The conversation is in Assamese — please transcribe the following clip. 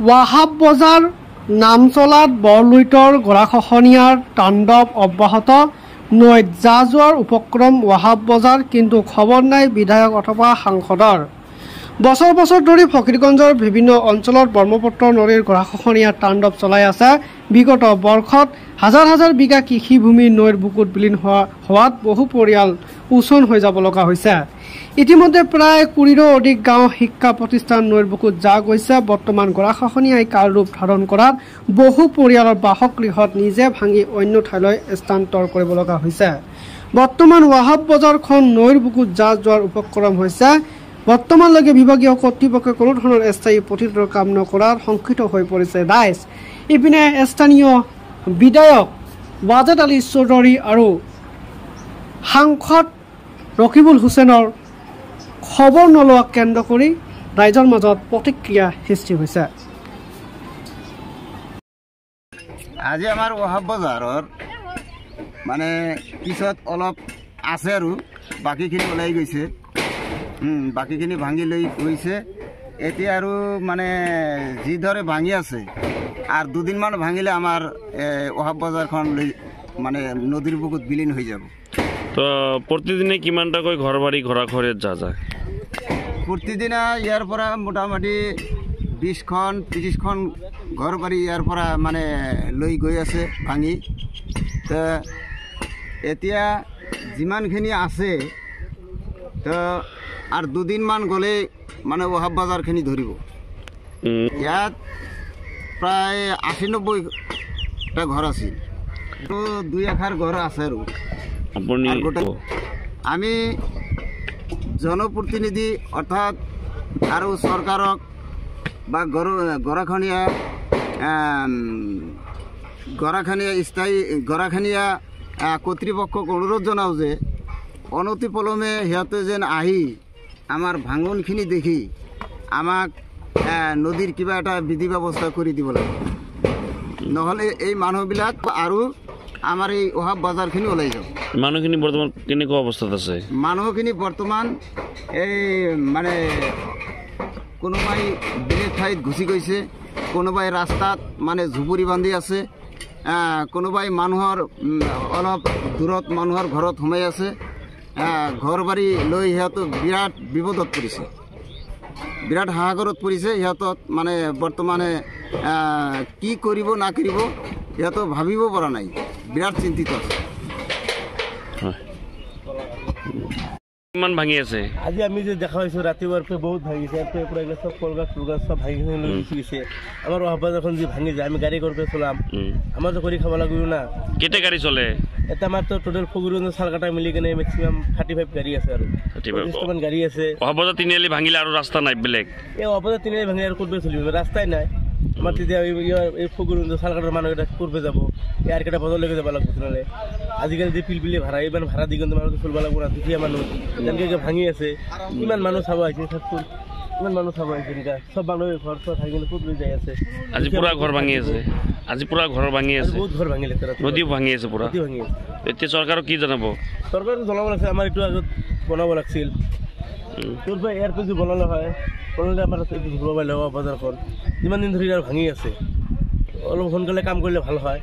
ৱাহাব বজাৰ নামচলাত বৰলুইতৰ গৰাখহনীয়াৰ তাণ্ডৱ অব্যাহত নৈত যা যোৱাৰ উপক্ৰম ৱাহাব বজাৰ কিন্তু খবৰ নাই বিধায়ক অথবা সাংসদৰ বছৰ বছৰ ধৰি ফকীৰগঞ্জৰ বিভিন্ন অঞ্চলত ব্ৰহ্মপুত্ৰ নদীৰ গৰাখহনীয়াৰ তাণ্ডৱ চলাই আছে বিগত বৰ্ষত হাজাৰ হাজাৰ বিঘা কৃষিভূমি নৈৰ বুকুত বিলীন হোৱাত বহু পৰিয়াল উচন হৈ যাব লগা হৈছে ইতিমধ্যে প্ৰায় ২০ৰো অধিক গাঁও শিক্ষা প্ৰতিষ্ঠান নৈৰ বুকুত যা গৈছে বৰ্তমান গৰাখহনীয়াই কাল ৰূপ ধাৰণ কৰাত বহু পৰিয়ালৰ বাসগৃহত নিজে ভাঙি অন্য ঠাইলৈ স্থানান্তৰ কৰিব লগা হৈছে বৰ্তমান ৱাহাব বজাৰখন নৈৰ বুকুত যা যোৱাৰ উপক্ৰম হৈছে বৰ্তমানলৈকে বিভাগীয় কৰ্তৃপক্ষই কোনো ধৰণৰ স্থায়ী প্ৰতিৰোধৰ কাম নকৰাত শংকিত হৈ পৰিছে ৰাইজ ইপিনে স্থানীয় বিধায়ক ৱাজেদ আলী চৌধুৰী আৰু সাংসদ ৰকিবুল হুছেইনৰ খবৰ নলোৱা কেন্দ্ৰ কৰি ৰাইজৰ মাজত প্ৰতিক্ৰিয়া সৃষ্টি হৈছে আজি আমাৰ ৱাহাব বজাৰৰ মানে পিছত অলপ আছে আৰু বাকীখিনি ওলাই গৈছে বাকীখিনি ভাঙি লৈ গৈছে এতিয়া আৰু মানে যিদৰে ভাঙি আছে আৰ দুদিনমান ভাঙিলে আমাৰ ৱাহাব বজাৰখন মানে নদীৰ বুকুত বিলীন হয়ে যাব তো প্ৰতিদিনে কিমানটাকৈ ঘৰ বাড়ি ঘোৰাঘৰে যা যায় প্ৰতিদিনে ইয়াৰ পৰা মোটামুটি 20খন 30খন ঘৰ বাড়ি ইয়াৰ পৰা মানে লৈ গৈ আছে ভাঙি তো এতিয়া যিমানখিনি আছে তো আর দুদিনমান গ'লে মানে ৱাহাব বজাৰখিনি ধৰিব ইয়াত প্ৰায় 80-90টা ঘৰ আছিল তো 2-1 ঘৰ আছে আৰু আমি জনপ্ৰতিনিধি অৰ্থাৎ আৰু চৰকাৰক বা গৰাখহনীয়া কৰ্তৃপক্ষক অনুৰোধ জনাওঁ যে অনতি পলমে সিহঁতে যেন আহি আমাৰ ভাঙনখিনি দেখি আমাক নদীৰ কিবা এটা বিধি ব্যৱস্থা কৰি দিব লাগে নহলে এই মানুহবিলাক আৰু আমাৰ এই ৱাহাব বজাৰখিনি ওলাই যাব মানুহখিনি বৰ্তমান কেনেকুৱা অৱস্থাত আছে মানুহখিনি বৰ্তমান এই মানে কোনোবাই বেলেগ ঠাইত গুচি গৈছে কোনোবাই ৰাস্তাত মানে ঝুপুৰি বান্ধি আছে কোনোবাই মানুহৰ অলপ দূৰত মানুহৰ ঘৰত সোমাই আছে ঘৰ বাৰী লৈ সিহঁত বিৰাট বিপদত পৰিছে বিৰাট হাহাকাৰত পৰিছে সিহঁতক মানে বৰ্তমানে কি কৰিব না কৰিব সিহঁত ভাবিব পৰা নাই বিৰাট চিন্তিত আছে কিমান ভাঙি আছে আজি আমি যে দেখা পাইছো ৰাতিপুৱাৰ পৰা বহুত ভাঙিছে পুৰা এগুলো সব কলগাছ চব ভাঙি লৈ গৈছে আমাৰ ৱাহাব বজাৰখন যি ভাঙি যায় আমি গাড়ী কৰি চলাম আমাৰ তো কৰি খাব লাগিব না কেইটা গাড়ী চলে এটা আমাৰ তো টোটাল ফকীৰগঞ্জ চালকাটা মিলি কেনে ম্যাক্সিমাম 35 গাড়ী আছে আৰু 35 গাড়ী আছে ৱাহাব বজাৰ তিনিআলি ভাঙিলে আৰু ৰাস্তা নাই বেলেগ এই ৱাহাব বজাৰ তিনিআলি ভাঙিলে আৰু ক'ত চলিব ৰাস্তাই নাই আমাৰ তেতিয়া এই ফকীৰগঞ্জ চালকাটাৰ মানুহকেইটা ক'ত যাব ইয়াৰ কেইটা বজাৰলৈকে যাব লাগিব তেনেহ'লে আজিকালি যে পিলপিলি ভাড়া ইমান ভাড়া দি কিন্তু মানুহ চলিব লাগিব না দুখীয়া মানুহ তেনেকৈ ভাঙি আছে ইমান মানুহ চাব আহিছে চাওকচোন ইমান মানুহ চাব আহিছে এনেকুৱা চব মানুহে ঘৰ চৰ ভাঙি কিনে ক'ত লৈ যাই আছে আজি পুৰা ঘৰ ভাঙি আছে আজি পুৰা ঘৰ ভাঙি আছে বহুত ঘৰ ভাঙিলে নদীও ভাঙি আছে পুৰা নদী ভাঙি আছে এতিয়া চৰকাৰক কি জনাব চৰকাৰক জনাব লাগিছিল আমাৰ এইটো আগত বনাব লাগিছিল তোৰ পৰা ইয়াৰ যদি বনালে হয় বনালে আমাৰ এইটো ধুব পাৰিলে ৱাহাব বজাৰখন যিমান দিন ধৰি আৰু ভাঙি আছে অলপ সোনকালে কাম কৰিলে ভাল হয়